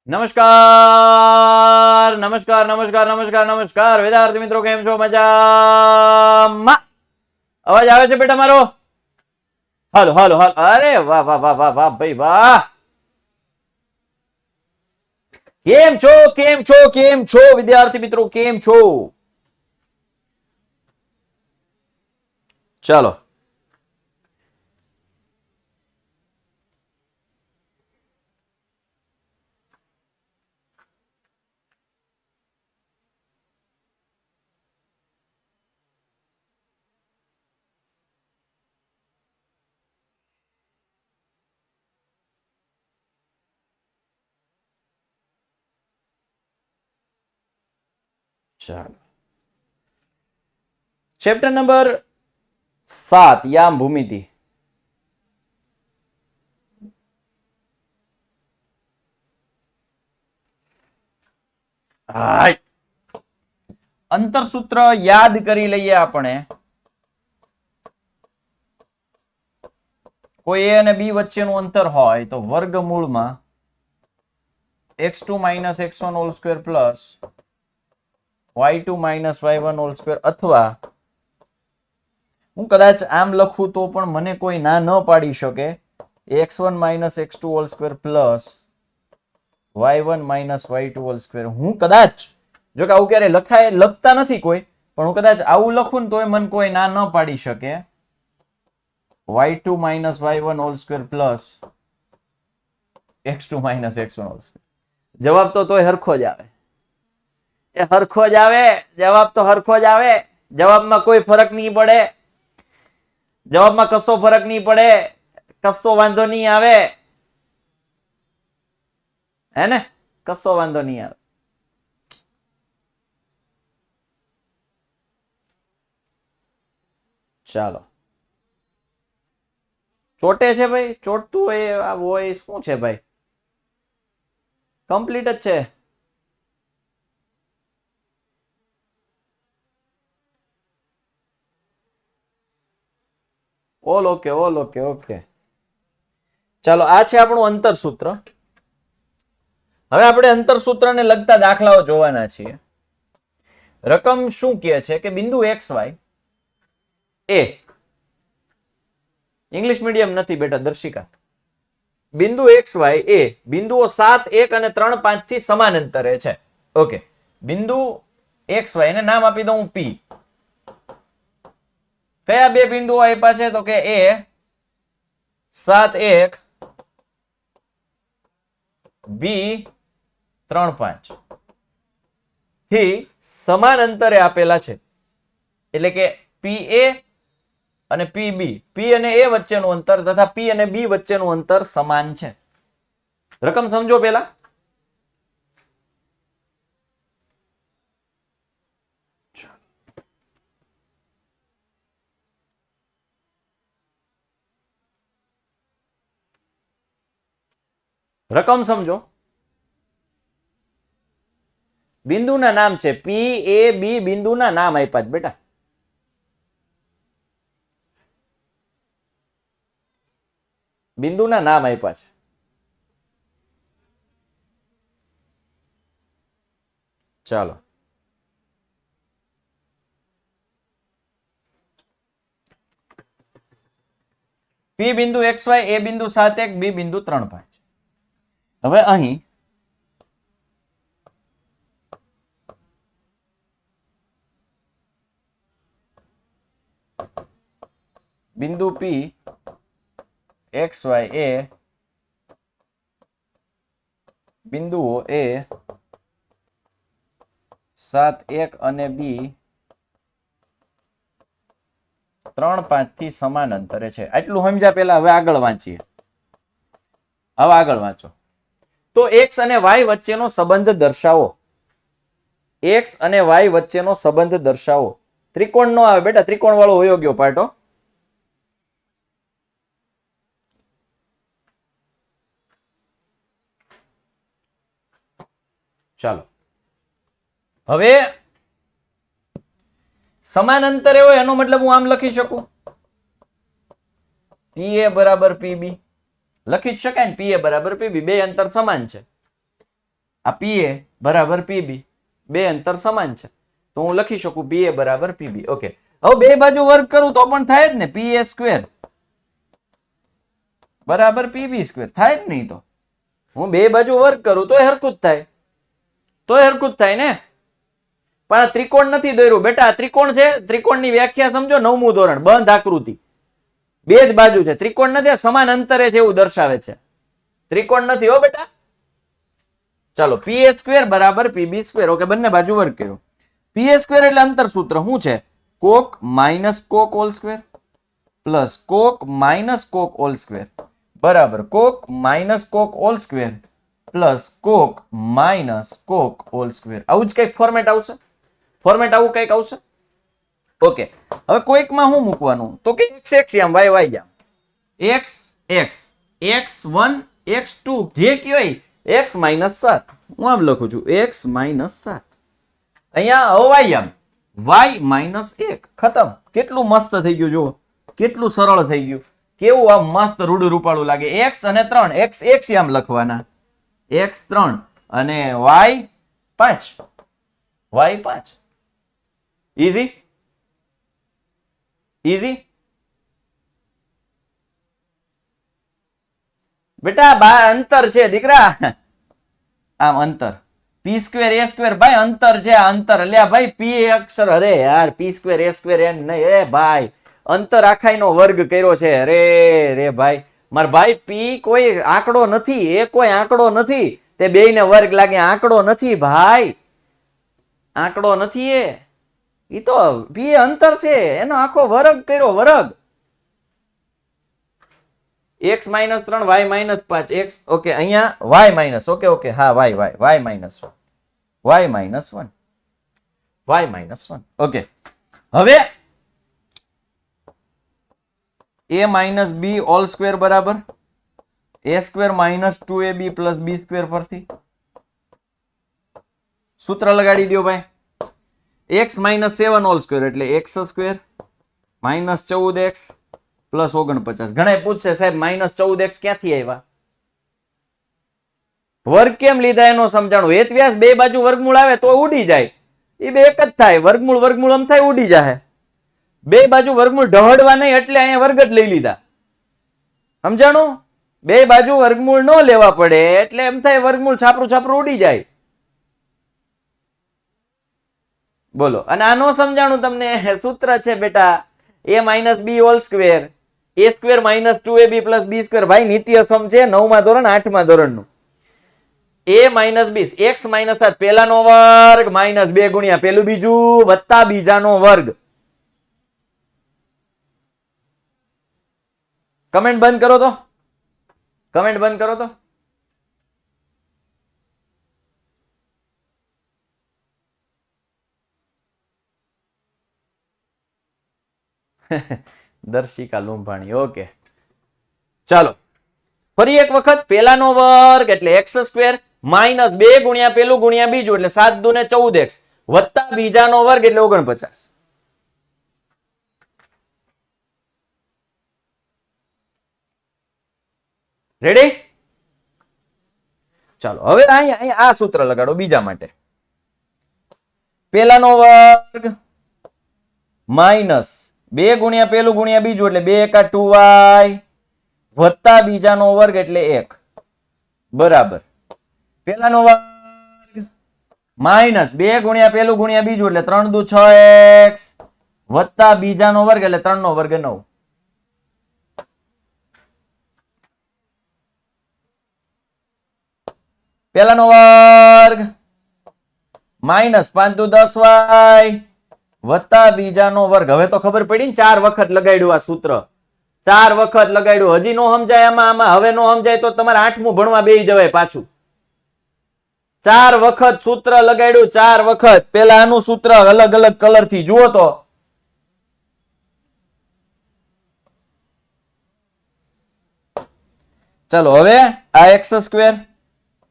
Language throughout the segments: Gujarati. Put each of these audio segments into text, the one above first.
નમસ્કાર નમસ્કાર નમસ્કાર નમસ્કાર નમસ્કાર વિદ્યાર્થી મિત્રો, કેમ છો? મજામાં? અવાજ આવે છે બેટા મારો? હાલો હાલો હાલો. અરે વાહ વાહ વાહ વાહ વાહ ભાઈ વાહ. કેમ છો કેમ છો કેમ છો વિદ્યાર્થી મિત્રો, કેમ છો? ચાલો ચાલો ચેપ્ટર નંબર 7 યામ ભૂમિતિ. હાય અંતરસૂત્ર યાદ કરી લઈએ આપણે. કોઈ a અને b વચ્ચેનું અંતર હોય તો વર્ગમૂળમાં x2 minus x1 whole square plus y2 minus y1 whole square, અથવા હું કદાચ આમ લખું તો પણ મને કોઈ ના ન પાડી શકે. x1 minus x2 whole square plus y1 minus y2 whole square. હું કદાચ, જો કે આવું ક્યારે લખતા નથી કોઈ, પણ હું કદાચ આવું લખું ને તોય મને કોઈ ના ન પાડી શકે. y2 minus y1 whole square plus x2 minus x1 whole square. જવાબ તો તોય હરખો જ આવે. એ હરખો જ આવે, જવાબ તો હરખો જ આવે. જવાબમાં કોઈ ફરક નહીં પડે. જવાબમાં કશો ફરક નહીં પડે, કશો વાંધો નહીં આવે. હે ને? કશો વાંધો નહીં આવે. ચાલો, ચોટે છે ભાઈ? ચોટતું હોય આ વોઇસ શું છે ભાઈ? કમ્પ્લીટ જ છે. All okay, all okay, okay. ચાલો, આ છે આપણું અંતરસૂત્ર. હવે આપણે અંતરસૂત્રને લગતા દાખલાઓ જોવાના છીએ. રકમ શું કહે છે કે બિંદુ XY એ, ઇંગ્લિશ મીડિયમ નથી બેટા દર્શિકા. બિંદુ XY એ બિંદુઓ 7, 1 અને 3, 5 થી સમાન અંતરે છે. ઓકે, બિંદુ XY ને નામ આપી દઉં P. કયા બે બિંદુઓ આપ્યા છે? તો કે એ 7, 1, B 3, 5 થી સમાન અંતરે આપેલા છે. એટલે કે PA અને PB, P અને A વચ્ચેનું અંતર તથા P અને B વચ્ચેનું અંતર સમાન છે. રકમ સમજો પેલા. રકમ સમજો. બિંદુના નામ છે P, A, B. બિંદુના નામ આપ્યા છે બેટા. બિંદુના નામ આપ્યા છે. ચાલો, P બિંદુ XY, A બિંદુ 7, 1, B બિંદુ 3, 5. હવે અહીં બિંદુ P XY એ બિંદુઓ A 7, 1 અને B 3, 5 થી સમાન અંતરે છે. આટલું સમજ્યા પહેલા હવે આગળ વાંચીએ. હવે આગળ વાંચો. તો X અને Y વચ્ચેનો સંબંધ દર્શાવો. X અને Y વચ્ચેનો સંબંધ દર્શાવો. ત્રિકોણ નો આવે બેટા, ત્રિકોણ વાળો હોયો ગયો પાર્ટો. ચાલો, હવે સમાન અંતરે હોય એનો મતલબ હું આમ લખી શકું, PA બરાબર PB. લખી જ શકાય ને, PA બરાબર PB. બે અંતર સમાન છે. આ PA બરાબર PB, બે અંતર સમાન છે તો હું લખી શકું PA બરાબર PB. ઓકે, હવે બે બાજુ વર્ગ કરું તો પણ થાય જ ને, PA સ્ક્વેર બરાબર PB સ્ક્વેર થાય જ નહીં. તો હું બે બાજુ વર્ગ કરું તો હરખું જ થાય, તો હરખું જ થાય ને. પણ આ ત્રિકોણ નથી દોર્યું બેટા, ત્રિકોણ છે, ત્રિકોણની વ્યાખ્યા સમજો, 9મું ધોરણ, બંધ આકૃતિ, બે જ બાજુ છે, ત્રિકોણ નથી, સમાન અંતરે છે એવું દર્શાવે છે, ત્રિકોણ નથી હો બેટા. ચાલો, PA સ્ક્વેર બરાબર PB સ્ક્વેર. ઓકે, બંને બાજુ વર્ગ કર્યો. PA સ્ક્વેર એટલે અંતર સૂત્ર શું છે? કોક માઇનસ કોક હોલ સ્ક્વેર પ્લસ કોક માઇનસ કોક હોલ સ્ક્વેર બરાબર કોક માઇનસ કોક હોલ સ્ક્વેર પ્લસ કોક માઇનસ કોક હોલ સ્ક્વેર. આવું જ કઈક ફોર્મેટ આવશે, ફોર્મેટ આવું કઈક આવશે. ઓકે, હવે કોઈકમાં શું મૂકવાનું તો કે x x આમ y y આમ, x x x1 x2 જે કહેવાય x માઇનસ 7, હું આમ લખું છું x માઇનસ 7. અહીંયા હવાઈ આમ y માઇનસ 1, ખતમ. કેટલું મસ્ત થઈ ગયું, જુઓ કેટલું સરળ થઈ ગયું, કેવું આમ મસ્ત રૂડું રૂપાળું લાગે. x અને 3, x x આમ લખવાના, x 3 અને y 5, y 5. ઈઝી ઈઝી બેટા, બા અંતર છે દીકરા, આમ અંતર p સ્ક્વેર a સ્ક્વેર ભાઈ અંતર છે, અંતર લ્યા ભાઈ, p અક્ષર, અરે યાર p square a square n નહીં, એ ભાઈ અંતર આખાઈનો વર્ગ કર્યો છે. રે ભાઈ, માર ભાઈ p કોઈ આંકડો નથી, એ કોઈ આંકડો નથી, તે બેયને વર્ગ લાગે, આંકડો નથી ભાઈ, આંકડો નથી એ, ઈ તો p અંતર છે, એનો આખો વર્ગ કર્યો, વર્ગ. x minus 3 y minus 5 x. Okay, અહીંયા y માઇનસ, ઓકે ઓકે, હા y minus 1, y minus 1, y minus 1. Okay, હવે a minus b whole square બરાબર a square minus 2ab plus b square પરથી સૂત્ર લગાડી દો ભાઈ. x માઇનસ 7 હોલ સ્ક્વેર એટલે x square minus 14x plus 49. ઘણા પૂછશે સાહેબ માઇનસ 14x ક્યાંથી આવ્યા, વર્ગ કેમ લીધા એનો સમજાણું. હેત વ્યાસ બે બાજુ વર્ગમૂળ આવે તો ઉડી જાય, એ બે એક જ થાય, વર્ગમૂળ વર્ગમૂળ આમ થાય ઉડી જાય, બે બાજુ વર્ગમૂળ ઢહડવા નહીં એટલે અહીંયા વર્ગ જ લઈ લીધા, સમજાણું. બે બાજુ વર્ગમૂળ ન લેવા પડે એટલે એમ થાય વર્ગમૂળ છાપરું છાપરું ઉડી જાય. બોલો, અને આ નો સમજાણું તમને, સૂત્ર છે બેટા a minus b whole square a square minus 2ab plus b square. ભાઈ નિત્ય સમ છે, 9મા ધોરણ 8મા ધોરણનું. a minus b x minus 7 પેલાનો વર્ગ માઇનસ 2 ગુણ્યા પેલું બીજું વત્તા બીજાનો વર્ગ. કમેન્ટ બંધ કરો તો, કમેન્ટ બંધ કરો તો. દર્શિકા લુંભાણી. ઓકે, ચાલો ફરી એક વખત. પેલાનો વર્ગ એટલે x સ્ક્વેર માઇનસ 2 ગુણ્યા પેલું ગુણ્યા બીજું એટલે 7 દુને 14x વત્તા બીજાનો વર્ગ એટલે 49. રેડી? ચાલો હવે અહીંયા આ સૂત્ર લગાડો બીજા માટે. પેલાનો વર્ગ માઇનસ 2 ગુણ્યા પેલું ગુણ્યા બીજું એટલે 2 એકા 2y વત્તા બીજાનો વર્ગ એટલે 1 બરાબર પેલાનો વર્ગ માઇનસ 2 ગુણ્યા પેલું ગુણ્યા બીજું એટલે 3 દુ 6x વત્તા બીજાનો વર્ગ એટલે 3 નો વર્ગ 9. પેલાનો વર્ગ માઇનસ 5 દુ 10y વત્તા બીજાનો વર્ગ. હવે તો ખબર પડી ને, 4 વખત લગાડ્યું આ સૂત્ર, 4 વખત લગાડ્યું. હજી નો સમજાય આમાં, હવે નો સમજાય તો તમારે 8મું ભણવા બેસી જવાય પાછું. 4 વખત સૂત્ર લગાડ્યું, 4 વખત. પેલા આનું સૂત્ર અલગ અલગ કલર થી જુઓ તો. ચલો હવે આ x સ્ક્વેર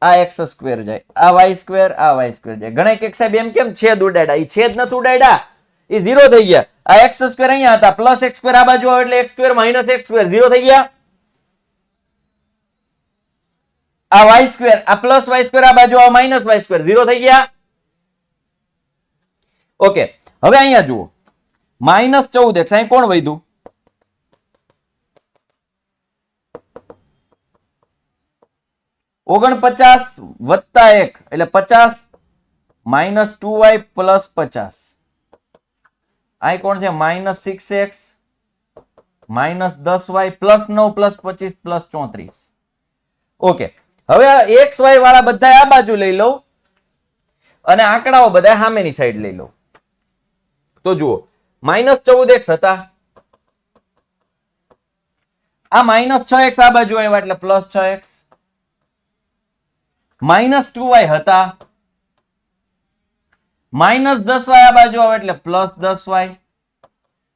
આ x સ્ક્વેર જાય, આ y સ્ક્વેર આ y સ્ક્વેર જાય. ઘણા કે સાહેબ એમ કેમ છેદ ઉડાડ્યા, ઈ છેદ નથી ઉડાડ્યા, ઈ 0 થઈ ગયા. આ x સ્ક્વેર અહીંયા હતા, પ્લસ x સ્ક્વેર આ બાજુ આવે એટલે x square minus x square 0 થઈ ગયા. આ વાય સ્ક્વેર, આ પ્લસ વાય સ્ક્વેર, આ બાજુ આ માઇનસ વાય સ્ક્વેર, 0 થઈ ગયા. ઓકે, હવે અહીંયા જુઓ, -14x, અહીં કોણ વધ્યું? 49 વત્તા 1 એટલે 50, -2y પ્લસ 50. આ કોણ છે? -6x -10y plus 9 plus 25 plus 34. Okay, હવે આ xy વાળા બધા આ બાજુ લઈ લો અને આંકડાઓ બધા સામેની સાઈડ લઈ લો. તો જુઓ, -14x હતા, આ -6x આ બાજુ આવ્યા એટલે +6x, -2y હતા, -10y આ બાજુ આવે એટલે +10y,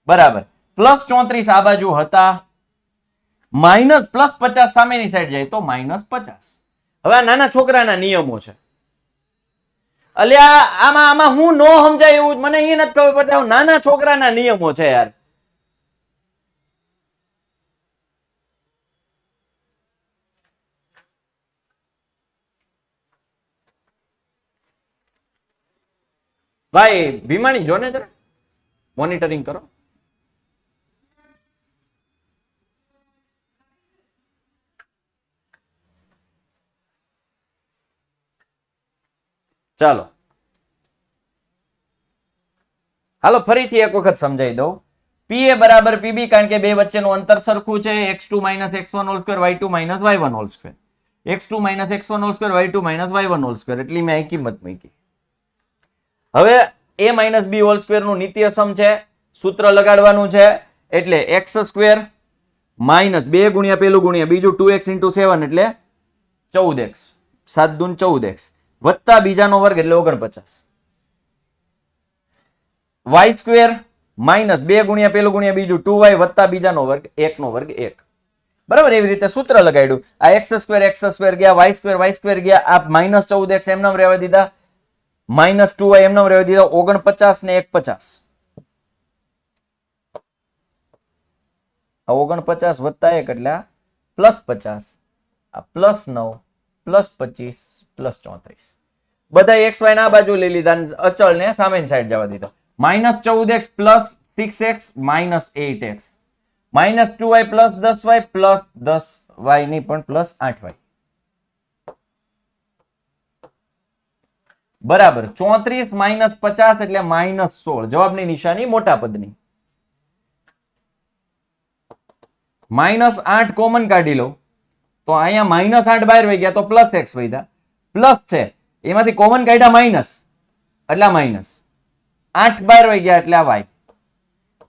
બરાબર, +34 આ બાજુ હતા, +50 સામેની સાઈડ જાય તો -50. હવે આ નાના છોકરાના નિયમો છે. અલ્યા આમાં હું નો સમજાય એવું મને એ નથી ખબર પડતી. નાના છોકરાના નિયમો છે યાર. ભાઈ ભીમાણી જોને જરા, મોનિટરિંગ કરો. ચાલો હાલો ફરીથી એક વખત સમજાવી દઉં. પી એ બરાબર પીબી, કારણ કે બે વચ્ચેનું અંતર સરખું છે. x2 - x1 whole square y2 - y1 whole square, x2 - x1 whole square y2 - y1 whole square, એટલી મેં અહીં કિંમત મૂકી. હવે a - b હોલ સ્ક્વેર નું નિત્યસમ છે, સૂત્ર લગાડવાનું છે. એટલે x સ્ક્વેર માઇનસ 2 ગુણ્યા પેલું ગુણ્યા બીજું 2x * 7 એટલે 14x, 7 દૂન 14x, વત્તા બીજાનો વર્ગ એટલે 49. y સ્ક્વેર માઇનસ 2 ગુણ્યા પેલું ગુણ્યા બીજું 2y વત્તા બીજાનો વર્ગ 1 નો વર્ગ 1. બરાબર, એવી રીતે સૂત્ર લગાડ્યું. આ x સ્ક્વેર ગયા, y સ્ક્વેર ગયા, આ -14x એમને રહેવા દીધા, -2y એમને રહેવા દીધા, 49 ને 1 50. આ 49 વત્તા 1 એટલે +50, આ +9 +25 +34. બધા xy ના બાજુ લઈ લીધા, અચળ ને સામેની સાઈડ જવા દીધો. -14x + 6x -8x, -2y + 10y + 10y ની પણ +8y, બરાબર 34 - 50 એટલે -16. જવાબની નિશાની મોટા પદની. -8 કોમન કાઢી લો તો અહીંયા -8 બહાર વહી ગયા તો +x વધ્યા, પ્લસ છે એમાંથી કોમન કાઢ્યા માઇનસ એટલે માઇનસ, 8 બહાર વહી ગયા એટલે આ y,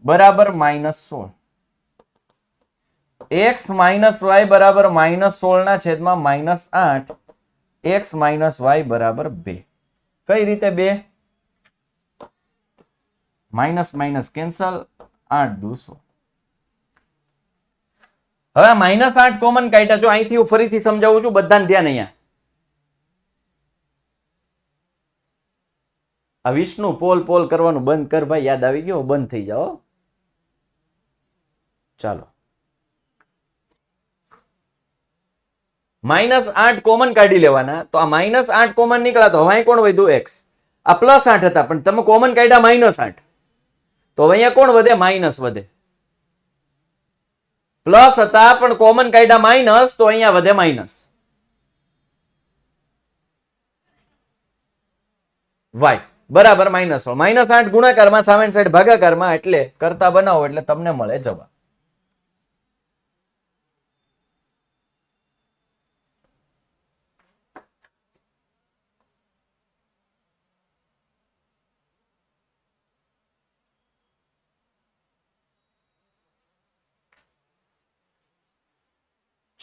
બરાબર -16. x - y બરાબર -16 ના છેદમાં -8, x - y બરાબર 2. કઈ રીતે 2? માઇનસ કેન્સલ, 8 દુ 16. હવે -8 કોમન કાઢ્યા. જો અહીંથી હું ફરીથી સમજાવું છું, બધાને ધ્યાન. અહીંયા આ વિષ્ણુ પોલ કરવાનું બંધ કર ભાઈ, યાદ આવી ગયો, બંધ થઈ જાઓ. ચાલો, -8 કોમન કાઢી લેવાના. તો આ -8 કોમન નીકળ્યા તો હવે કોણ વધ્યું? x. આ +8 હતા પણ તમે કોમન કાઢ્યા -8, તો હવે અહીંયા કોણ વધે? માઇનસ વધે. પ્લસ હતા પણ કોમન કાઢ્યા માઇનસ, તો અહીંયા વધે માઇનસ y, બરાબર -16. -8 ગુણાકારમાં, સામેની સાઈડ ભાગાકારમાં, એટલે કરતા બનાવો એટલે તમને મળે જવાબ.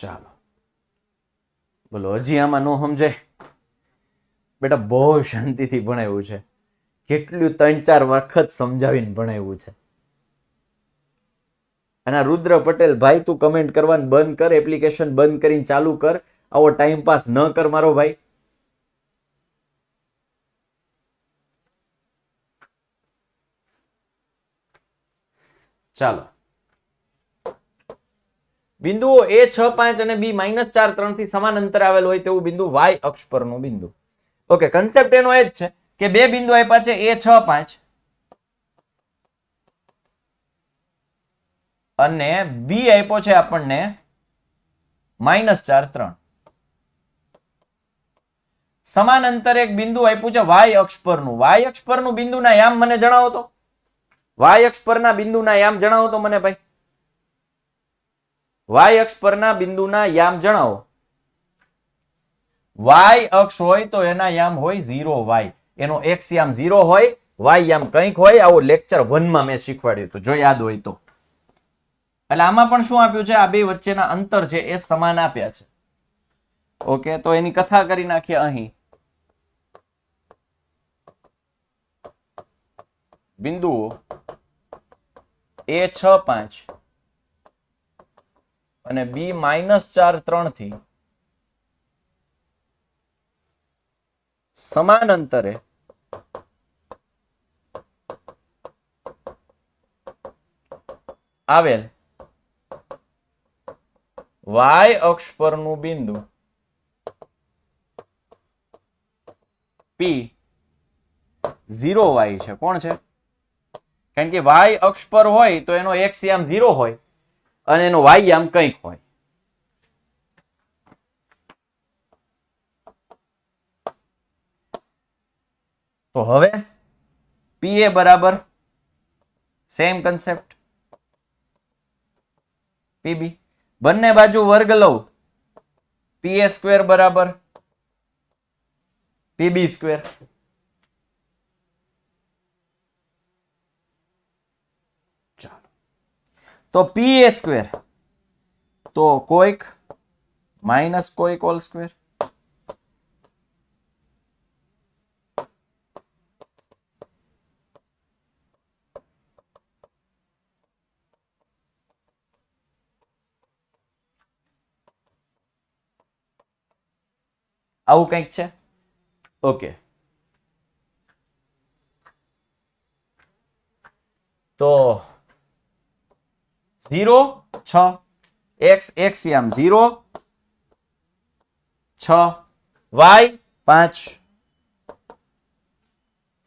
ચાલો બોલો, હજી આમાં નો સમજાય? બેટા બહુ શાંતિથી ભણાવ્યું છે, કેટલું 3-4 વખત સમજાવીને ભણાવ્યું છે. અને રુદ્ર પટેલ ભાઈ, તું કમેન્ટ કરવાનું બંધ કર, એપ્લિકેશન બંધ કરીને ચાલુ કર. આવો ટાઈમ પાસ ન કર મારો ભાઈ. ચાલો બિંદુઓ A65 અને B-43 થી સમાન અંતરે આવેલ હોય તેવું બિંદુ y અક્ષ પરનું બિંદુ. ઓકે, કન્સેપ્ટ એનો એ જ છે કે બે બિંદુ આપ્યા છે A65 અને B આપ્યો છે આપણને -43. સમાન અંતરે એક બિંદુ આપ્યું છે y અક્ષ પરનું. y અક્ષ પરનું બિંદુના યામ મને જણાવો તો. y અક્ષ પરના બિંદુના યામ જણાવો તો મને ભાઈ. y અક્ષ પરના બિંદુના યામ જણાવો. y અક્ષ હોય તો એના યામ હોય 0y. એનો x યામ 0 હોય, y યામ કંઈક હોય. આવો લેક્ચર 1 માં મેં શીખવાડ્યું હતું, જો યાદ હોય તો. એટલે આમાં પણ શું આપ્યું છે, આ બે વચ્ચેના અંતર છે એ સમાન આપ્યા છે. ઓકે, તો એની કથા કરી નાખીએ અહીં. બિંદુઓ A65 અને B-43 થી સમાન અંતરે આવેલ y અક્ષ પરનું બિંદુ P 0y છે. કોણ છે? કારણ કે y અક્ષ પર હોય તો એનો x યામ 0 હોય અને એનો y યામ કંઈક હોય. તો હવે PA બરાબર સેમ કન્સેપ્ટ PB. બંને બાજુ વર્ગ લઉં, PA સ્ક્વેર બરાબર PB સ્ક્વેર. ચાલો, તો PA સ્ક્વેર તો કોઈક માઇનસ કોઈક હોલ સ્ક્વેર. આવું કંઈક છે. ઓકે, તો 0 6 x યામ 0 6 y 5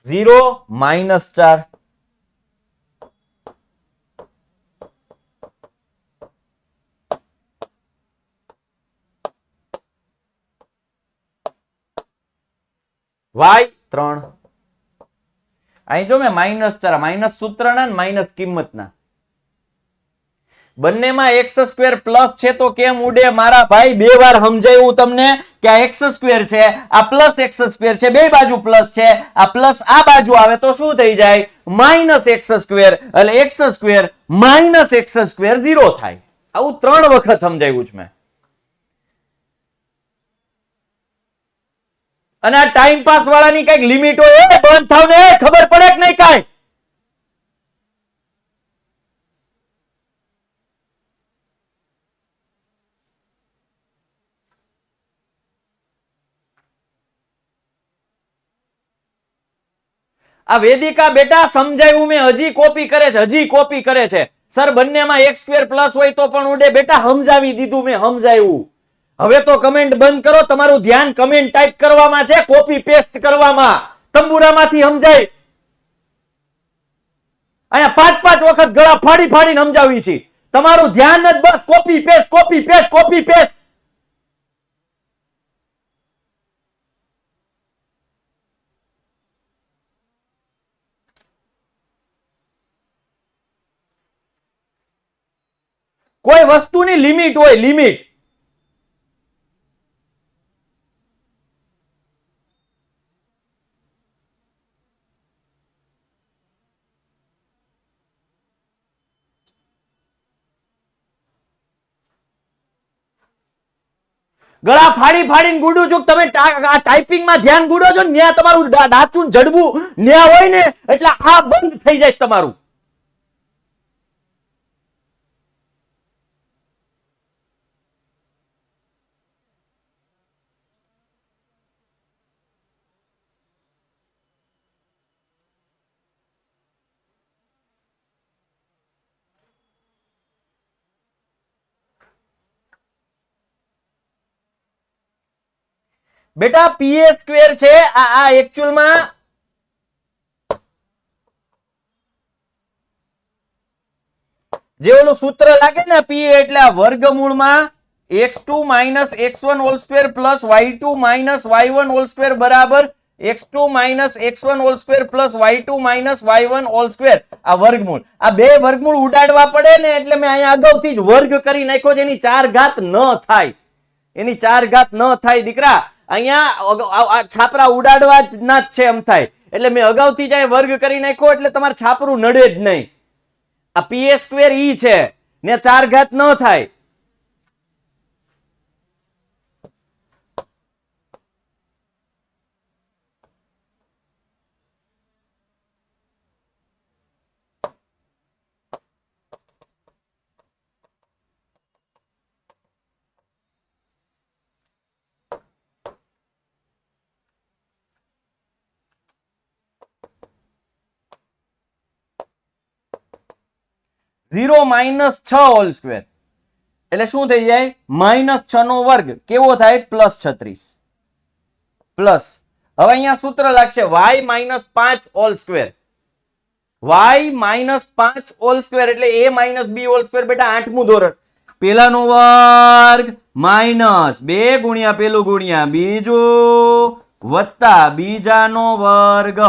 0 -4 y 3. અહીં જો મેં -4 માઇનસ સૂત્રના માઇનસ કિંમતના. બંનેમાં x સ્ક્વેર પ્લસ છે તો કેમ ઉડે મારા ભાઈ? બે વાર સમજાયું તમને કે આ x સ્ક્વેર છે, આ પ્લસ x સ્ક્વેર છે, બે બાજુ પ્લસ છે. આ પ્લસ આ બાજુ આવે તો શું થઈ જાય? Minus x square. એટલે x square minus x square 0 થાય. આવું 3 વખત સમજાવ્યું છે મેં. અને આ ટાઈમ પાસ વાળાની કઈક લિમિટ હોય, બંધ થાવ ને, ખબર પડે કે નહીં કાંઈ? આ વેદિકા બેટા સમજાવ્યું મેં, હજી કોપી કરે છે, હજી કોપી કરે છે. સર બંનેમાં x સ્ક્વેર પ્લસ હોય તો પણ ઉડે. બેટા સમજાવી દીધું મેં, સમજાવ્યું. હવે તો કમેન્ટ બંધ કરો, તમારું ધ્યાન કમેન્ટ ટાઈપ કરવામાં છે, કોપી પેસ્ટ કરવામાં. તંબુરામાંથી સમજાય. અહીંયા 5 વખત ગળા ફાડી ફાડીને સમજાવી છે. તમારું ધ્યાન જ બસ copy paste, copy paste, copy paste. કોઈ વસ્તુની લિમિટ હોય, લિમિટ. ગળા ફાડી ફાડીને ગુડું છું. તમે ટાઈપિંગમાં ધ્યાન ગુડો છો ને, ત્યાં તમારું ડાચું જડબું ન્યા હોય ને, એટલે આ બંધ થઈ જાય તમારું. બેટા પીએ સ્ક્વેર છે આ એકચ્યુઅલમાં જે ઓલું સૂત્ર લાગે ને પી એટલે આ વર્ગમૂળમાં x2 minus x1 whole square plus y2 minus y1 whole square બરાબર x2 minus x1 whole square plus y2 minus y1 whole square આ વર્ગમૂળ આ બે વર્ગમૂળ ઉડાડવા પડે ને એટલે મેં અહીંયા અગાઉથી જ વર્ગ કરી નાખ્યો છે એની 4 ઘાત ન થાય એની 4 ઘાત ન થાય દીકરા અહીંયા છાપરા ઉડાડવા જ ના જ છે એમ થાય એટલે મેં અગાઉથી જ વર્ગ કરી નાખ્યો એટલે તમારે છાપરું નડે જ નહીં આ પીએ સ્ક્વેર ઈ છે ને 4 ઘાત ન થાય ઝીરો માઇનસ 6 હોલ સ્ક્વેર એટલે શું થઈ જાય -6 નો વર્ગ કેવો થાય +36 પ્લસ હવે અહીંયા સૂત્ર લાગશે y -5 whole square y -5 whole square એટલે a b હોલ સ્ક્વેર બેટા 8મું ધોરણ પેલાનો વર્ગ માઇનસ 2 ગુણ્યા પેલું ગુણ્યા બીજું વત્તા બીજાનો વર્ગ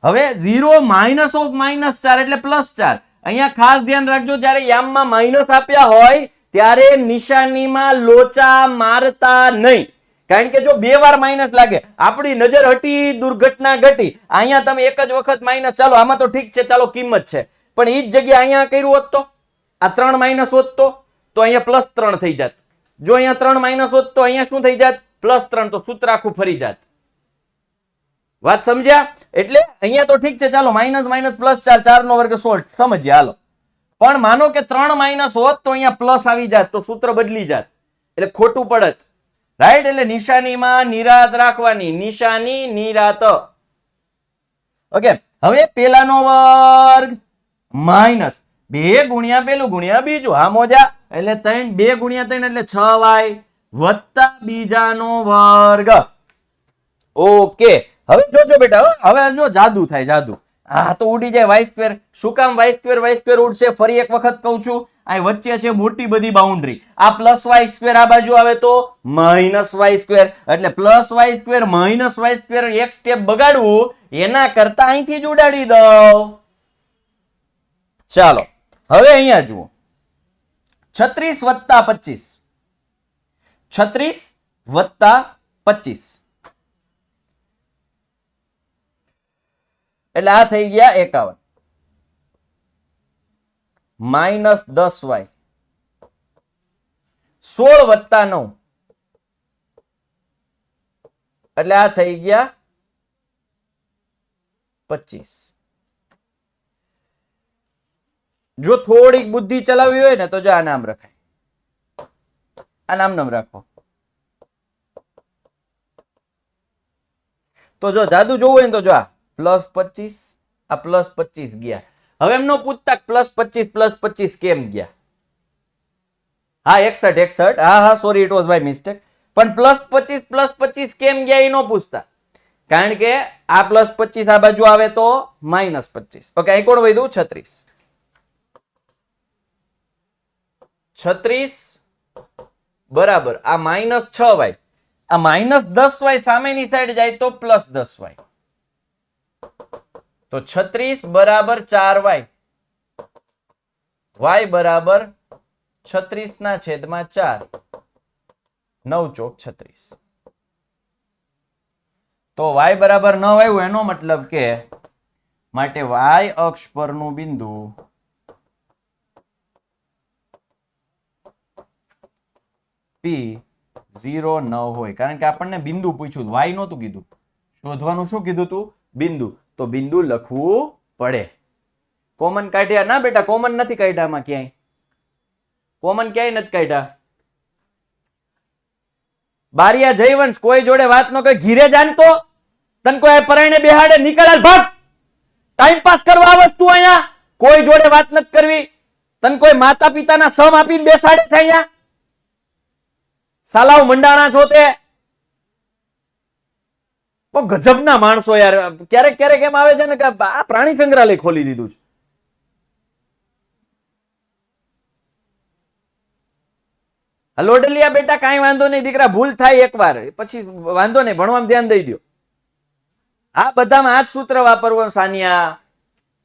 હવે 0 માઇનસ ઓફ -4 એટલે +4 અહીંયા ખાસ ધ્યાન રાખજો જ્યારે યામમાં માઇનસ આપ્યા હોય ત્યારે નિશાનીમાં લોચા મારતા નહીં કારણ કે જો બે વાર માઇનસ લાગે આપણી નજર હટી દુર્ઘટના ઘટી અહીંયા તમે એક જ વખત માઇનસ ચાલો આમાં તો ઠીક છે ચાલો કિંમત છે પણ ઈ જ જગ્યાએ અહીંયા કર્યું હોત તો આ 3 માઇનસ હોત તો અહીંયા +3 થઈ જાત જો અહીંયા 3 માઇનસ હોત તો અહીંયા શું થઈ જાત +3 તો સૂત્ર આખું ફરી જાત વાત સમજ્યા એટલે અહીંયા તો ઠીક છે ચાલો માઇનસ માઇનસ +4 4 નો વર્ગ 16 સમજીએ હાલો પણ માનો કે 3 માઇનસ હોત તો અહીંયા પ્લસ આવી જાત તો સૂત્ર બદલી જાત એટલે ખોટું પડત રાઈટ એટલે નિશાનીમાં નિરાત રાખવાની નિશાની નિરાત ઓકે હવે પેલાનો વર્ગ માઇનસ 2 ગુણ્યા પેલું ગુણ્યા બીજું હા મોજા એટલે 2 ગુણ્યા 3 એટલે 6y વત્તા બીજાનો વર્ગ ઓકે હવે જોજો બેટા હવે જો જાદુ થાય જાદુ હા તો ઉડી જાય y સ્ક્વેર શું કામ y સ્ક્વેર ઉડશે ફરી એક વખત કહું છું આ વચ્ચે છે મોટી બધી બાઉન્ડ્રી આ +y સ્ક્વેર આ બાજુ આવે તો -y સ્ક્વેર એટલે +y સ્ક્વેર -y સ્ક્વેર એક સ્ટેપ બગાડવું એના કરતા અહીંથી જ ઉડાડી દઉં ચાલો હવે અહીંયા જુઓ 36 વત્તા 25 36 વત્તા 25 એટલે આ થઈ ગયા 51 -10y 16 વત્તા 9 એટલે આ થઈ ગયા 25 જો થોડીક બુદ્ધિ ચલાવી હોય ને તો જો આ નામ રખાય આ નામ રાખો તો જો જાદુ જોવું હોય ને તો જો આ +25 આ +25 ગયા હવે એમનો પૂછતા +25 કેમ ગયા હા 61 હા sorry it was by mistake પણ +25 કેમ ગયા એ નો પૂછતા કારણ કે આ +25 આ બાજુ આવે તો -25 ઓકે અહીં કોણ વધ્યું 36 બરાબર આ -6y આ -10y સામેની સાઈડ જાય તો +10y તો 36 બરાબર 4y y બરાબર 36 ના છેદમાં 4 9 ચોક 36 તો y બરાબર 9 આવ્યું એનો મતલબ કે માટે y અક્ષ પરનું બિંદુ P0 ન હોય કારણ કે આપણને બિંદુ પૂછ્યું y નહોતું કીધું શોધવાનું શું કીધું તું બિંદુ તો બિંદુ લખવું પડે કોમન કાઢ્યા ના બેટા કોમન નથી કાઢ્યા આમાં ક્યાંય કોમન ક્યાંય નથી કાઢ્યા બારિયા જયવંશ કોઈ જોડે વાત ન કરે ઘીરે જાણતો તન કોઈ પરાયણે બેહાડે નીકળાલ ભાગ ટાઈમ પાસ કરવા આ વસ્તુ અહીંયા કોઈ જોડે વાત નથી કરવી તન કોઈ માતા પિતાના સમ આપીને બેસાડે છે અહીંયા સાલાવ મંડાણા છો તે બહુ ગજબના માણસો યાર. ક્યારેક ક્યારેક એમ આવે છે ને કે આ પ્રાણી સંગ્રહાલય ખોલી દીધું છે. લોડલિયા બેટા કાંઈ વાંધો નહીં દીકરા, ભૂલ થાય એકવાર પછી વાંધો નહીં, ભણવામાં ધ્યાન દઈ દો. આ બધામાં આ જ સૂત્ર વાપરવું સાનિયા.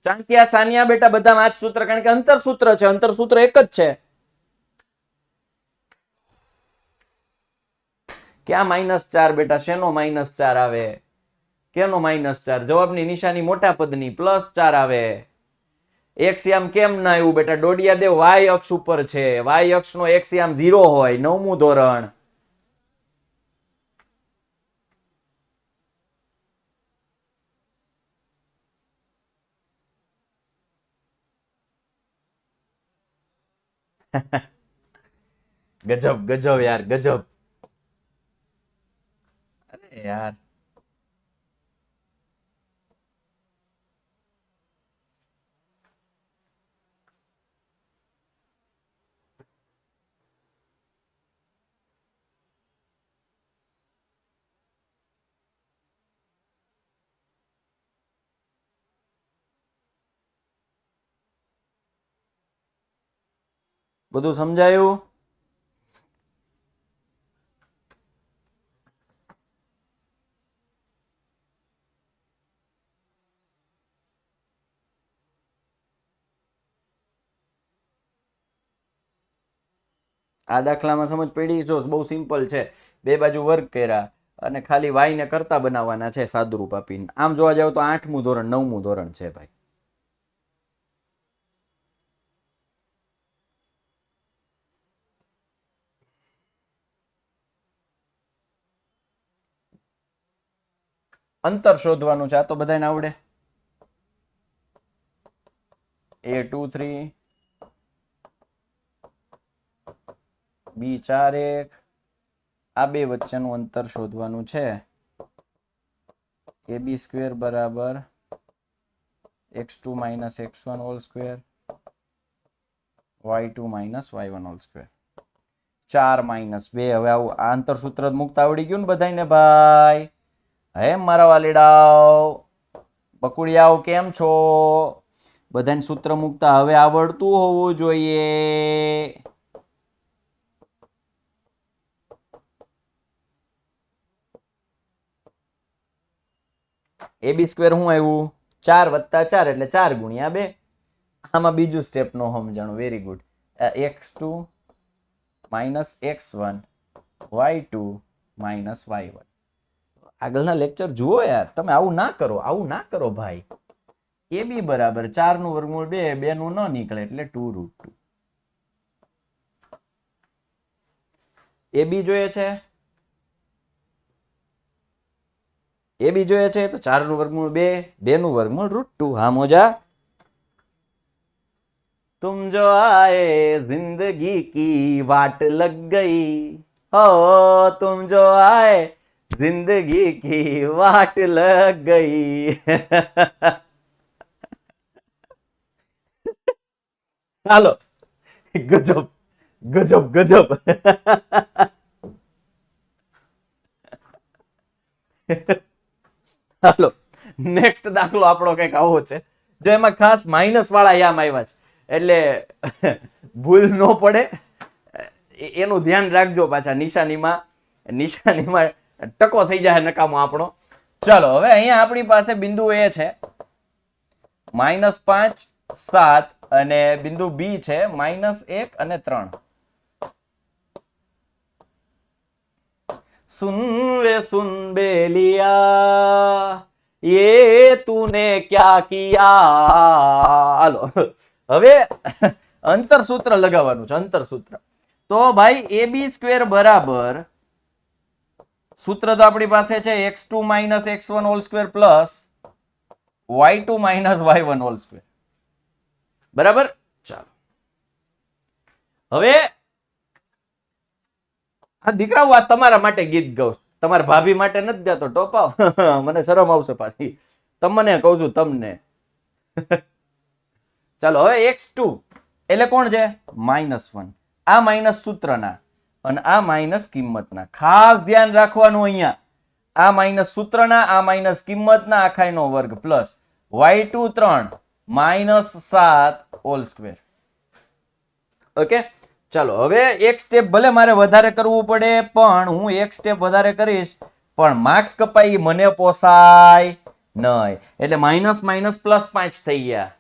ચાંકિયા સાનિયા બેટા બધામાં આ જ સૂત્ર, કારણ કે અંતર સૂત્ર છે, અંતર સૂત્ર એક જ છે. ક્યાં -4 બેટા? શેનો -4 આવે? કેનો -4? જવાબની નિશાની મોટા પદની +4 આવે. એક્સિયામ કેમ ના આવ્યું બેટા? ડોડિયા દેવ વાય અક્ષ ઉપર છે, વાય અક્ષ નો એક્સિયામ 0 હોય. 9મું ધોરણ. ગજબ ગજબ યાર, ગજબ. અરે યાર, બધું સમજાયું? આ દાખલામાં સમજ પડી? જો બહુ સિમ્પલ છે, બે બાજુ વર્ગ કર્યા અને ખાલી વાય ને કરતા બનાવવાના છે સાદુરૂપ આપીને. આમ જોવા જાવ તો 8મું ધોરણ 9મું ધોરણ છે ભાઈ. અંતર શોધવાનું છે, આ તો બધાને આવડે. A23 B41 આ બે વચ્ચેનું અંતર શોધવાનું છે. AB² બરાબર x2 - x1 whole square y2 - y1 whole square 4 - 2. હવે આવું આંતર સૂત્ર મુકતા આવડી ગયું ને બધાને ભાઈ? હે મારા વાલીડાઓ, બકુડિયાઓ કેમ છો? બધાને સૂત્ર મુકતા હવે આવડતું હોવું જોઈએ. AB² શું આવ્યું? 4 + 4 એટલે 4 × 2. આમાં બીજું સ્ટેપ નો સમજાણું. Very good. x2 - x1 y2 - y1. આગળના લેક્ચર જુઓ યાર, તમે આવું ના કરો, આવું ના કરો ભાઈ. AB બરાબર 4 નું વર્ગમૂળ 2, 2 નું ન નીકળે એટલે 2√2. AB જોઈએ છે? AB જોઈએ છે તો 4 નું વર્ગમૂળ 2, 2 નું વર્ગમૂળ √2. હા મોજા. तुम जो आए जिंदगी की वाट लग गई, हो तुम जो आए जिंदगी की वाट लग गई. હાલો, ગજબ ગજબ ગજબ. હાલો, નેક્સ્ટ દાખલો આપણો કઈક આવો છે, જો એમાં ખાસ માઇનસ વાળા યામ આવ્યા છે એટલે ભૂલ ન પડે એનું ધ્યાન રાખજો. પાછા નિશાનીમાં ટકો થઈ જાય નકામો આપણો. ચલો હવે અહીંયા આપણી પાસે બિંદુ એ છે -5 7 અને બિંદુ બી છે -1 અને 3. सुन वे सुन बेलिया ये तूने क्या किया. હાલો હવે અંતર સૂત્ર લગાવવાનું છે. અંતર સૂત્ર તો ભાઈ AB² બરાબર સૂત્ર તો આપણી પાસે છે x2 - x1 whole square plus y2 - y1 whole square. બરાબર. ચાલો હવે આ દીકરાઓ આ તમારા માટે ગીત ગાઉં, તમારા ભાભી માટે નથી ગાતો. ટોપાવ, મને શરમ આવશે પાછી. તમને કહું છું તમને. ચાલો હવે x2 એટલે કોણ છે? -1. આ માઇનસ સૂત્રના અને આ માઇનસ કિંમતના. ખાસ ધ્યાન રાખવાનું અહીંયા આ માઇનસ સૂત્રના આ માઇનસ કિંમતના આખાઈનો વર્ગ plus y2 3 minus 7 whole square. Okay, ચાલો હવે એક સ્ટેપ ભલે મારે વધારે કરવું પડે, પણ હું એક સ્ટેપ વધારે કરીશ પણ માર્ક્સ કપાઈ મને પોસાય નહીં. એટલે માઇનસ માઇનસ પ્લસ 5 થઈ ગયા.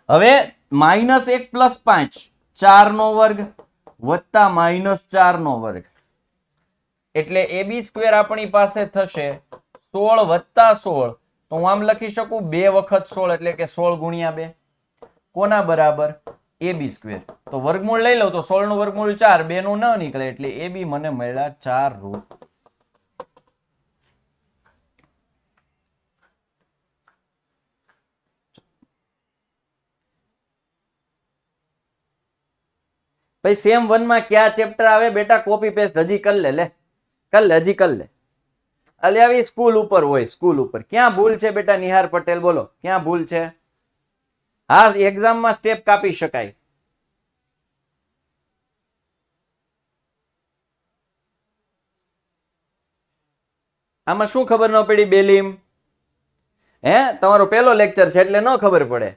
હવે માઇનસ 1 પ્લસ 5 4 નો વર્ગ વત્તા માઇનસ 4 નો વર્ગ એટલે ab સ્ક્વેર આપણી પાસે થશે 16 વત્તા 16. તો હું આમ લખી શકું 2 વખત 16 એટલે કે 16 ગુણ્યા 2 કોના બરાબર ab સ્ક્વેર. તો વર્ગમૂળ લઈ લઉં તો 16 નું વર્ગમૂળ 4 2 નું ન નીકળે એટલે ab મને મળ્યા 4 રૂટ. ભાઈ સેમ 1 માં ક્યાં ચેપ્ટર આવે બેટા? કોપી પેસ્ટ હજી કર લે હજી કર લે. અલે આવી સ્કૂલ ઉપર હોય, સ્કૂલ ઉપર. ક્યાં ભૂલ છે બેટા નિહાર પટેલ? બોલો ક્યાં ભૂલ છે? હા, એક્ઝામમાં સ્ટેપ કાપી શકાય. આમાં શું ખબર ન પડી બેલીમ? હે, તમારો પહેલો લેક્ચર છે એટલે ન ખબર પડે.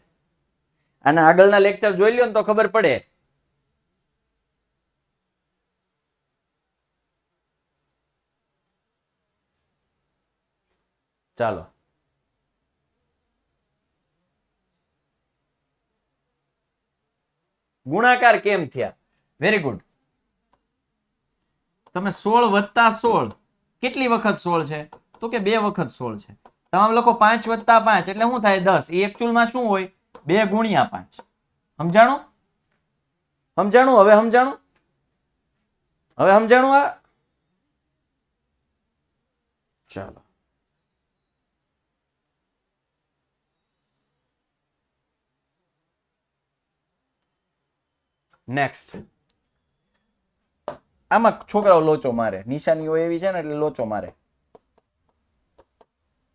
અને આગળના લેક્ચર જોઈ લ્યો ને તો ખબર પડે. ચાલો ગુણાકાર કેમ થયા? Very good. તમે 16 વત્તા 16 કેટલી વખત 16 છે? તો કે 2 વખત 16 છે. તમામ લખો 5 વત્તા 5 એટલે શું થાય 10. એ એકચ્યુઅલમાં શું હોય? 2 ગુણ્યા 5. સમજાણું? સમજાણું? હવે સમજાણું? હવે સમજાણું? આ ચાલો નેક્સ્ટ. આમાં છોકરાઓ લોચો મારે, નિશાનીઓ એવી છે ને એટલે લોચો મારે.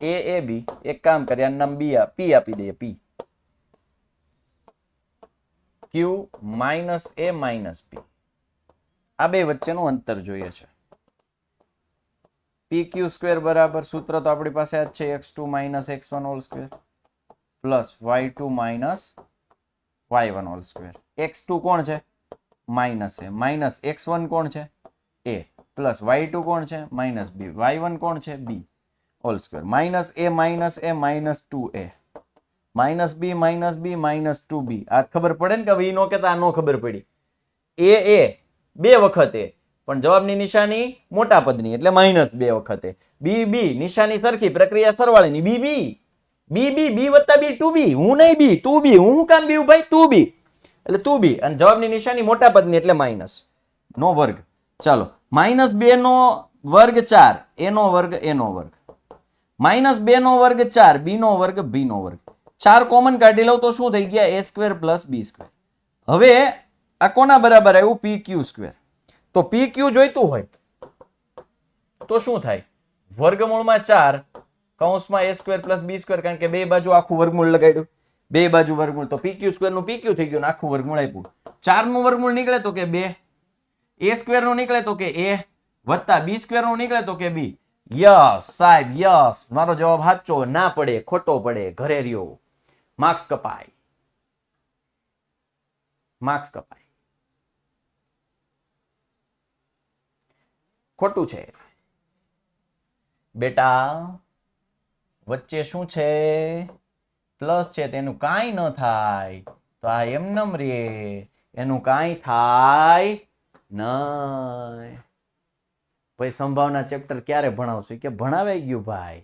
a b એક કામ કરે આનું નામ p આપી દઈએ. p q minus a minus p આ બે વચ્ચેનું અંતર જોઈએ છે. p q સ્ક્વેર બરાબર સૂત્ર તો આપણી પાસે જ છે x2 minus x1 whole square plus y2 minus y1 whole square. x2 કોણ છે? માઇનસ a માઇનસ x1 કોણ છે? a પ્લસ y2 કોણ છે? માઇનસ b y1 કોણ છે? b whole square minus a minus 2a minus b minus 2b. આ ખબર પડે ને કે હવે નો કેતા નો ખબર પડી. a બે વખત a પણ જવાબની નિશાની મોટા પદની એટલે માઇનસ 2 વખત a. b b નિશાની સરખી પ્રક્રિયા સરવાળેની b b વત્તા b 2b. હું નહીં b તું b. હું કામ b ભાઈ? તું b એટલે તું b અને જવાબની નિશાની મોટા પદની એટલે માઇનસ નો વર્ગ. ચાલો માઇનસ 2 નો વર્ગ 4 a નો વર્ગ a નો વર્ગ માઇનસ 2 નો વર્ગ 4 b નો વર્ગ b નો વર્ગ. 4 કોમન કાઢી લઉં તો શું થઈ ગયા? a square plus b square. હવે આ કોના બરાબર આવ્યું? p q square. તો p q જોઈતું હોય તો શું થાય? વર્ગમૂળમાં 4 કૌંસમાં a square plus b square, કારણ કે બે બાજુ આખું વર્ગમૂળ લગાડ્યું, બે બાજુ વર્ગમૂળ તો p q સ્ક્વેર નું p q થઈ ગયું ને આખું વર્ગમૂળ આપ્યું. 4 નું વર્ગમૂળ નીકળે તો કે 2, a સ્ક્વેર નું નીકળે તો કે a વત્તા b સ્ક્વેર નું નીકળે તો કે b. યસ સાહેબ યસ, મારો જવાબ સાચો. ના પડે ખોટો પડે ઘરે રહ્યો. માર્ક્સ કપાય, માર્ક્સ કપાય. ખોટું છે બેટા. વચ્ચે શું છે? પ્લસ છે તેનું કાંઈ ન થાય તો આ એમનેમ રે, એનું કાંઈ થાય નહીં. ભાઈ સંભાવના ચેપ્ટર ક્યારે ભણાવશું? કે ભણાવાઈ ગયું ભાઈ.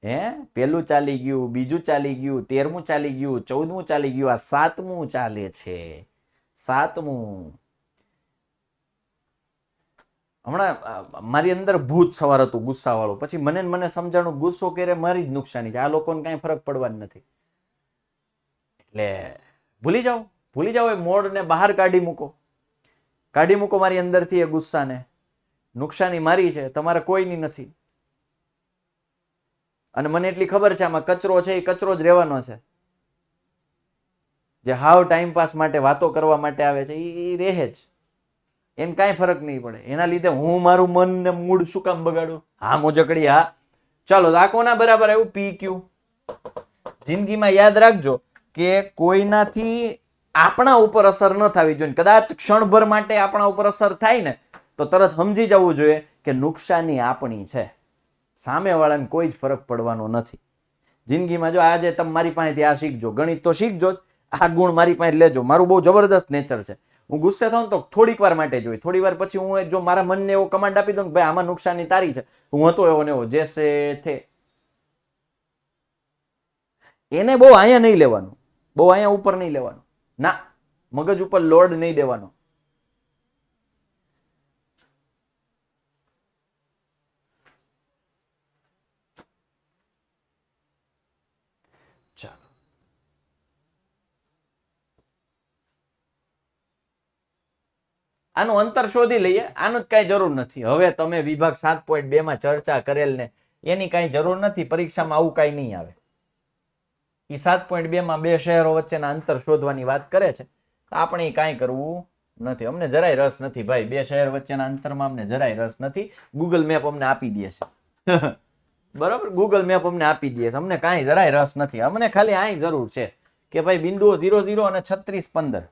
હે, પેલું ચાલી ગયું, બીજું ચાલી ગયું, 13મું ચાલી ગયું, 14મું ચાલી ગયું, આ 7મું ચાલે છે. 7મું. હમણાં મારી અંદર ભૂત સવાર હતું ગુસ્સા વાળું. પછી મને સમજાણું ગુસ્સો કરે મારી જ નુકસાની છે, આ લોકોને કઈ ફરક પડવાનો નથી. એટલે ભૂલી જાઓ એ મોડને બહાર કાઢી મૂકો મારી અંદરથી એ ગુસ્સાને. નુકસાની મારી છે, તમારે કોઈની નથી. અને મને એટલી ખબર છે આમાં કચરો છે એ કચરો જ રહેવાનો છે. જે હાવ ટાઈમ પાસ માટે વાતો કરવા માટે આવે છે એ રહે જ. એમ કાંઈ ફરક નહીં પડે. એના લીધે હું મારું મન ને મૂડ શું કામ બગાડું? હા મોજકડી હા. ચાલો આ કોના બરાબર આવ્યું? પી ક્યુ. જિંદગીમાં યાદ રાખજો કે કોઈનાથી આપણા ઉપર અસર ન થવી જોઈએ. કદાચ ક્ષણભર માટે આપણા ઉપર અસર થાય ને તો તરત સમજી જવું જોઈએ કે નુકસાની આપણી છે, સામેવાળાને કોઈ જ ફરક પડવાનો નથી. જિંદગીમાં જો આજે તમે મારી પાસેથી આ શીખજો, ગણિત તો શીખજો જ, આ ગુણ મારી પાસે લેજો. મારું બહુ જબરદસ્ત નેચર છે. હું ગુસ્સે થાઉં તો થોડીક વાર માટે જોઈ, થોડી વાર પછી હું જો મારા મનને એવો કમાન્ડ આપી દઉં કે ભાઈ આમાં નુકસાની તારી છે, હું હતો એવો ને એવો જેસે થે. એને બહુ અહીંયા નહીં લેવાનું, બહુ અહીંયા ઉપર નહીં લેવાનું, ના મગજ ઉપર લોડ નહીં દેવાનો. ચાલો આનું અંતર શોધી લઈએ. આનું જ કઈ જરૂર નથી. હવે તમે વિભાગ 7.2 માં ચર્ચા કરેલ ને એની કઈ જરૂર નથી. પરીક્ષામાં આવું કઈ નહીં આવે. એ 7.2 માં બે શહેરો વચ્ચેના અંતર શોધવાની વાત કરે છે. આપણે કાંઈ કરવું નથી. અમને જરાય રસ નથી ભાઈ, બે શહેર વચ્ચેના અંતરમાં અમને જરાય રસ નથી. ગૂગલ મેપ અમને આપી દે છે. બરાબર, ગૂગલ મેપ અમને આપી દે છે. અમને કાંઈ જરાય રસ નથી. અમને ખાલી આની જરૂર છે કે ભાઈ બિંદુઓ 0, 0 અને 36, 15.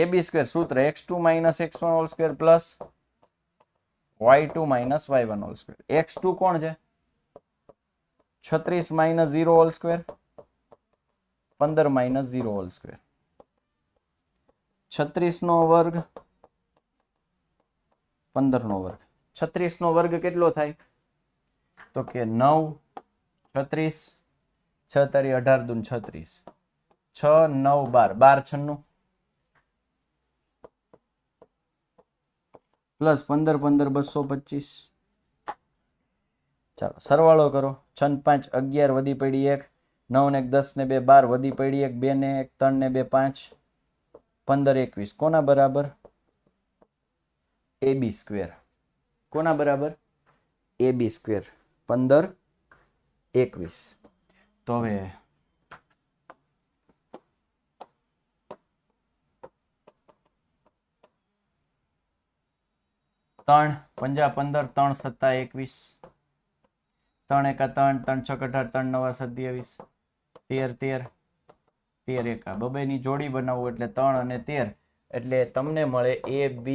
AB સ્ક્વેર સૂત્ર x2 minus x1 whole square plus y2 minus y1 whole square. x2 કોણ છે? 36 minus 0 whole square, 15 minus 0 whole square. 36 નો વર્ગ, 15 નો વર્ગ. 36 નો વર્ગ કેટલો થાય? તો કે 9, 36, 6 તારી 18 દૂન 36, 6, 9, 12, 12 96 પ્લસ 15, 15, 225. ચાલો સરવાળો કરો. 6 ને 5 11 વધી પડી 1, 9 ને 1 10 ને 2 12 વધી પડી 1, 2 ને 1 3 ને 2 5, 15 21. કોના બરાબર? AB square. કોના બરાબર? AB square. 15 21. તો હવે 3 5 15, 3 7 21, 3 1 3, 3 6 18, 3 9 27, 13 13, 13 1. બબેની જોડી બનાવવું એટલે 3 અને 13 એટલે તમને મળે AB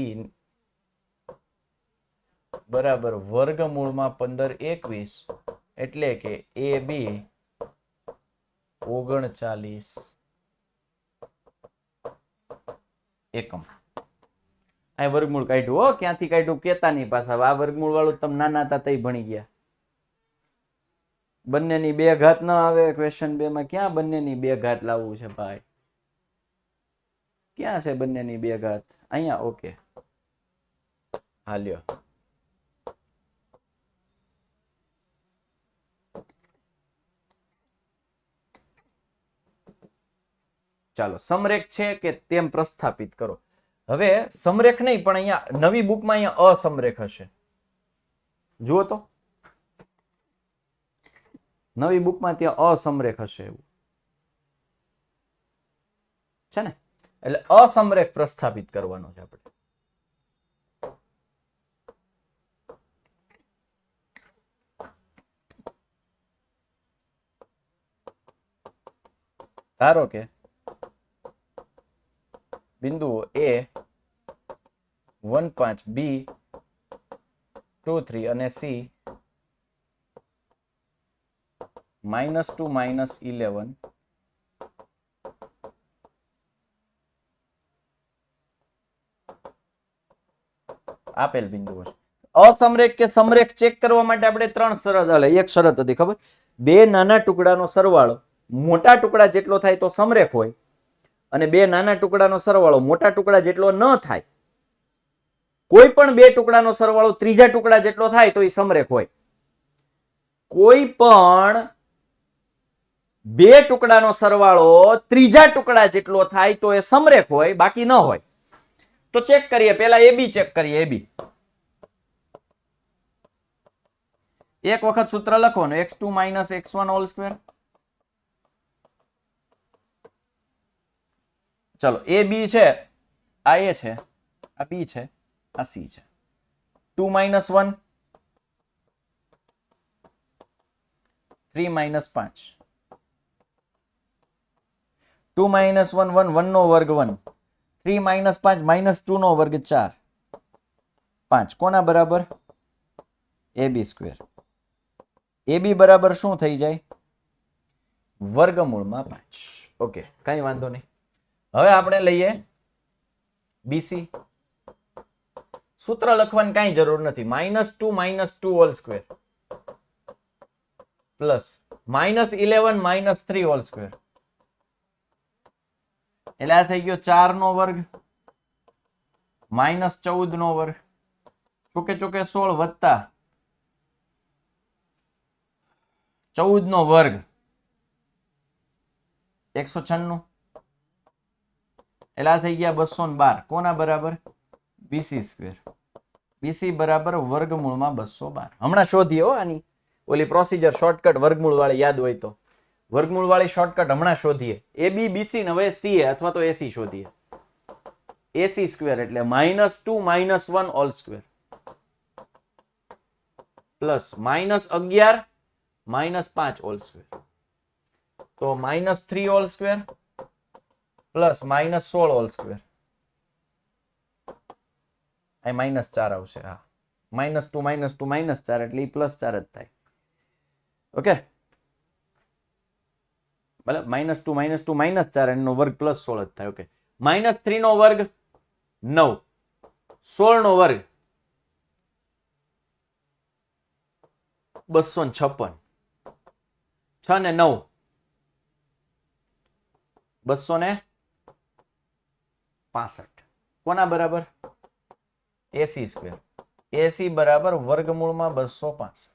બરાબર વર્ગમૂળમાં 15 21 એટલે કે AB 39 એકમ. આ વર્ગમૂળ કાઢ્યું હો, ક્યાંથી કાઢ્યું કેતા નહીં પાછા. આ વર્ગમૂળ વાળું તમે નાના હતા તઈ ભણી ગયા. બંનેની 2 ઘાત ન આવે ક્વેશ્ચન 2 માં. ક્યાં બંનેની 2 ઘાત લાવવું છે ભાઈ? ક્યાં છે બંનેની 2 ઘાત? અહીંયા. ઓકે હાલ્યો. ચાલો સમરેખ છે કે તેમ પ્રસ્થાપિત કરો. હવે સમરેખ નહીં પણ અહીંયા નવી બુકમાં અહીંયા અસમરેખ હશે. જુઓ તો નવી બુકમાં ત્યાં અસમરેખ હશે એવું છે ને. એટલે અસમરેખ પ્રસ્થાપિત કરવાનો છે આપણે. ધારો કે બિંદુઓ A 1 5, B 2 3 અને C -2 -11 આપેલ બિંદુઓ છે. અસમરેખ કે સમરેખ ચેક કરવા માટે આપણે 3 શરત હલે. એક શરત હતી ખબર? 2 નાના ટુકડાનો સરવાળો મોટા ટુકડા જેટલો થાય તો સમરેખ હોય, અને 2 નાના ટુકડાનો સરવાળો મોટા ટુકડા જેટલો ન થાય. કોઈ પણ 2 ટુકડાનો સરવાળો ત્રીજા ટુકડા જેટલો થાય તો એ સમરેખ હોય. કોઈ પણ બે ટુકડાનો સરવાળો ત્રીજા ટુકડા જેટલો થાય તો એ સમરેખ હોય, બાકી ન હોય. તો ચેક કરીએ, પહેલા એબી ચેક કરીએ. એબી એક વખત સૂત્ર લખવાનું, x2 minus x1 whole square. ચલો, એ બી છે, આ એ છે, આ બી છે, આ સી છે. 2 માઇનસ 1 3 માઇનસ 5. 2 માઇનસ 1 1 1 નો વર્ગ 1. 3 માઇનસ 5 માઇનસ 2 નો વર્ગ 4. 5 કોના બરાબર? AB square. AB બરાબર શું થઈ જાય? વર્ગમૂળમાં 5. ઓકે, કઈ વાંધો નહીં. હવે આપણે લઈએ BC. સૂત્ર લખવાની કઈ જરૂર નથી. -2 whole square plus -11 -3 whole square. એટલે આ થઈ ગયો 4 નો વર્ગ -14 નો વર્ગ, ચોકે ચોકે 16 વત્તા 14 નો વર્ગ 196. એટલે આ થઈ ગયા 212. કોના બરાબર? BC square. BC બરાબર વર્ગમૂળમાં 212. હમણાં શોધીએ હો, આની ઓલી પ્રોસીજર શોર્ટકટ વર્ગમૂળ વાળી યાદ હોય તો. વર્ગમૂળ વાળી શોર્ટકટ હમણાં શોધીએ. AB BC ને હવે CA અથવા તો AC શોધીએ. AC સ્ક્વેર એટલે -2 -1 whole square plus -11 -5 whole square. તો -3 whole square plus -16 whole square. આ -4 આવશે. હા, -2 -4 એટલે +4 જ થાય. ઓકે, બરાબર. -2 -4 એનો વર્ગ +16 જ થાય. ઓકે, -3 નો વર્ગ 9, 16 નો વર્ગ 256, 6 ને 9 265. કોના બરાબર? AC square. AC બરાબર વર્ગમૂળમાં 265.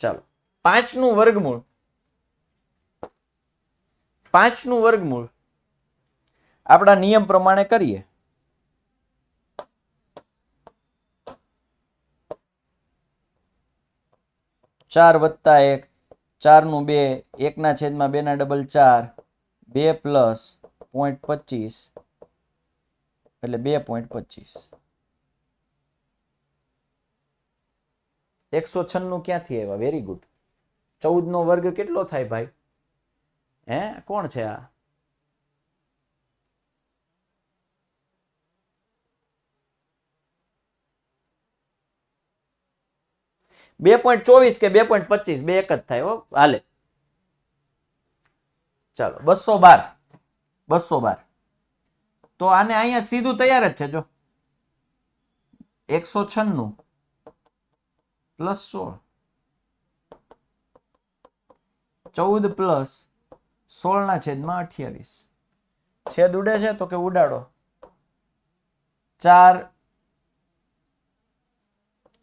ચાલો, 5 નું વર્ગમૂળ આપણા નિયમ પ્રમાણે કરીએ. 4 વત્તા 1, 4 નું 2, 1 ના છેદમાં 2 ના ડબલ 4, 2 પ્લસ 0.25 એટલે 2.25. 196 ક્યાંથી આવ્યા? Very good. 14 નો વર્ગ કેટલો થાય ભાઈ? હે, કોણ છે આ? .24 કે 2.25 બે એક જ થાય હો, હાલે. ચાલો, 212. તો આને અહીંયા સીધું તૈયાર જ છે. જો 196 પ્લસ 16, 14 પ્લસ 16 ના છેદમાં 28. છેદ ઉડે છે તો કે ઉડાડો. 4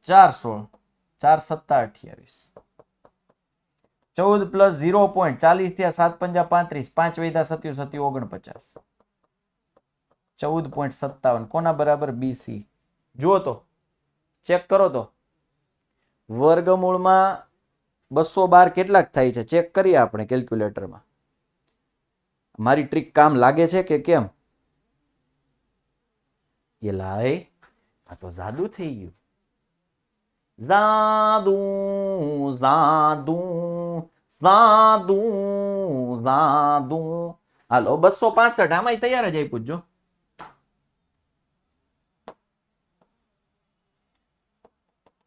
4 16, 4 સત્તા 28. 14 પ્લસ 0.40 થયા 7 પંજા 35, 5 વૈધા 27 49. 14.57 કોના બરાબર? BC. જુઓ તો, ચેક કરો તો વર્ગમૂળમાં 212 કેટલાક થાય છે? ચેક કરીએ આપણે કેલ્ક્યુલેટરમાં. મારી ટ્રીક કામ લાગે છે કે કેમ? એ લાય, આ તો જાદુ થઈ ગયું. જાદુ જાદુ જાદુ જાદુ. હાલો, 265 આમાં તૈયાર જ આપ્યું. જો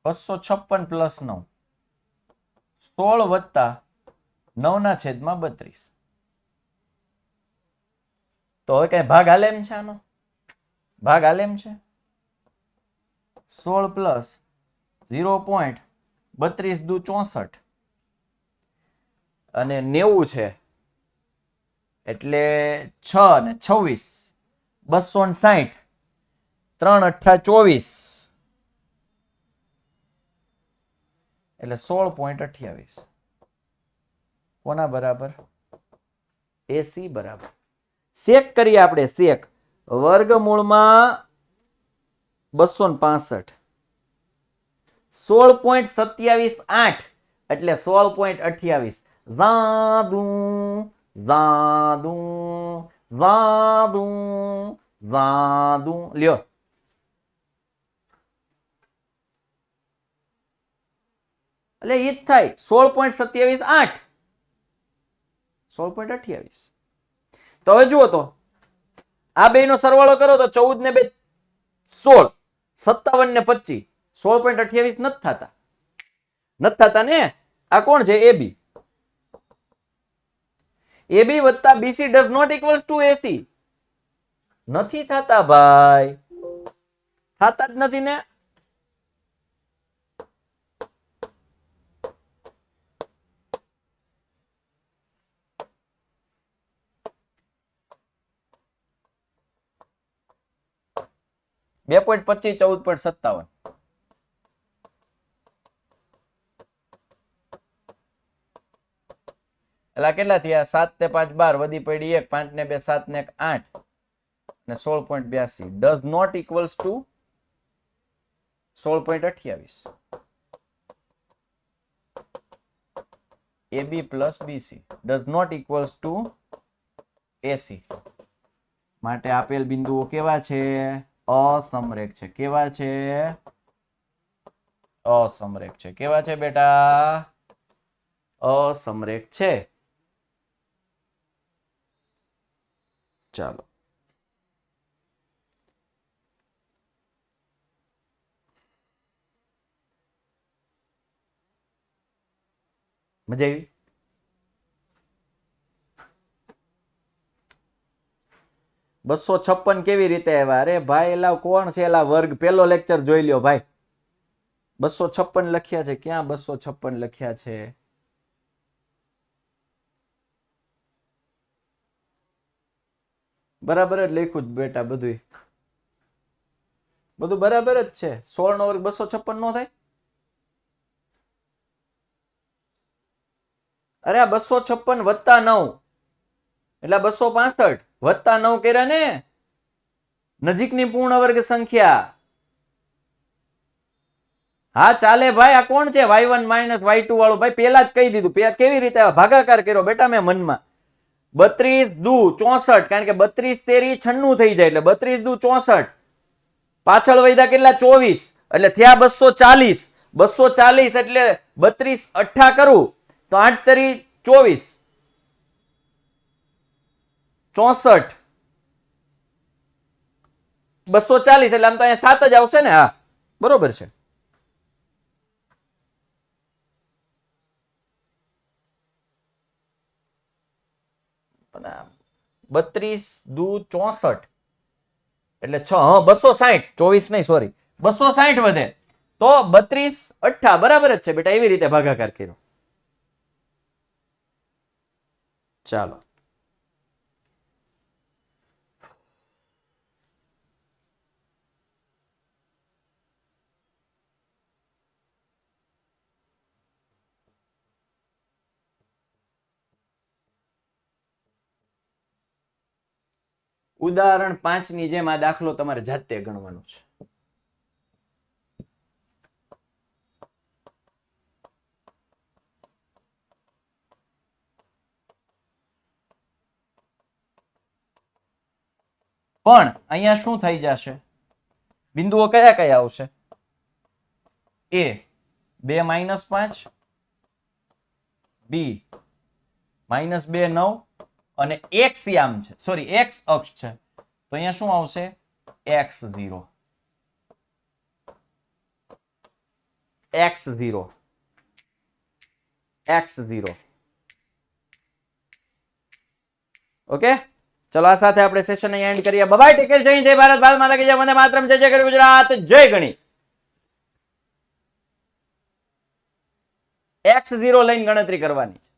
256 પ્લસ 9, 16 વત્તા 9 ના છેદમાં 32. તો હવે કઈ ભાગ હાલે એમ છે? આનો ભાગ હાલે એમ છે? 16 પ્લસ 0.32 દુ 64 અને 90 છે એટલે 6 ને 26 260 3 અઠ્ઠા 24 એટલે 16.28 કોના બરાબર? એસી બરાબર. શેક કરીએ આપણે, શેક. વર્ગમૂળમાં 265 16.278 એટલે 16.28. ઝાદુ ઝાદુ ઝાદુ ઝાદુ લ્યો. એટલે ઈ જ થાય 16.278 16.28. તો હવે જુઓ તો આ બે નો સરવાળો કરો તો 14 ને 2 16 57 ને 25 16.28 નથી થતા ને. આ કોણ છે? એબી. એબી વત્તા B C does not equals to A C. નથી થતા ભાઈ, થતા જ નથી ને. બે 2.25 14.57 એટલે કેટલા થયા? 7 ને 5 12 વધી પડી 1 5 ને 2 7 ને 1 8 ને 16.82 does not equals to 16.28. AB plus BC does not equals to AC. માટે આપેલ બિંદુઓ કેવા છે? અસમરેખ છે. કેવા છે? અસમરેખ છે. કેવા છે બેટા? અસમરેખ છે. ચાલો મજા આવી? બસો 56 કેવી રીતે આવ્યા? અરે ભાઈ એલા કોણ છે? એલા વર્ગ પેલો લેક્ચર જોઈ લ્યો ભાઈ. 256 લખ્યા છે. ક્યાં 256 લખ્યા છે? બરાબર જ લખ્યું જ બેટા. બધું બરાબર જ છે. 16 નો વર્ગ 256 નો થાય? અરે આ 256 વત્તા 9 એટલે 265 વત્તા 9 કર્યા ને, નજીકની પૂર્ણ વર્ગ સંખ્યા. હા ચાલે ભાઈ. આ કોણ છે? y1 માઇનસ y2 વાળું. ભાઈ પેલા જ કહી દીધું. કેવી રીતે ભાગાકાર કર્યો બેટા મેં મનમાં? 32 દુ 64 કારણ કે 32 તેરી 96 થઈ જાય એટલે 32 દુ 64 પાછળ વધ્યા કેટલા? 24 એટલે થયા 240. 240 એટલે 32 અઠ્ઠા કરું તો 8 તરી 24 64 240 એટલે આમ તો અહીંયા 7 જ આવશે ને. હા બરોબર છે. બત્રીસ દુ 64 એટલે 6 260 24 નહીં સોરી 260 વધે તો 32 અઠ્ઠા બરાબર જ છે બેટા. એવી રીતે ભાગાકાર કર્યો. ચાલો ઉદાહરણ 5 ની જેમ આ દાખલો તમારે જાતે ગણવાનો છે. પણ અહીંયા શું થઈ જશે? બિંદુઓ કયા કયા આવશે? A 2 માઇનસ 5, B માઇનસ 2 9 અને x યામ છે સોરી x અક્ષ છે તો અહીંયા શું આવશે? x0 x0 x0. ઓકે ચલો આ સાથે આપણે સેશન અહીં એન્ડ કરીએ. Bye take care. જય ભારત, ભારત માતા કી જય, વંદે માતરમ, જય જય ગુજરાત, જય ગણિત. x0 લઈને ગણતરી કરવાની છે.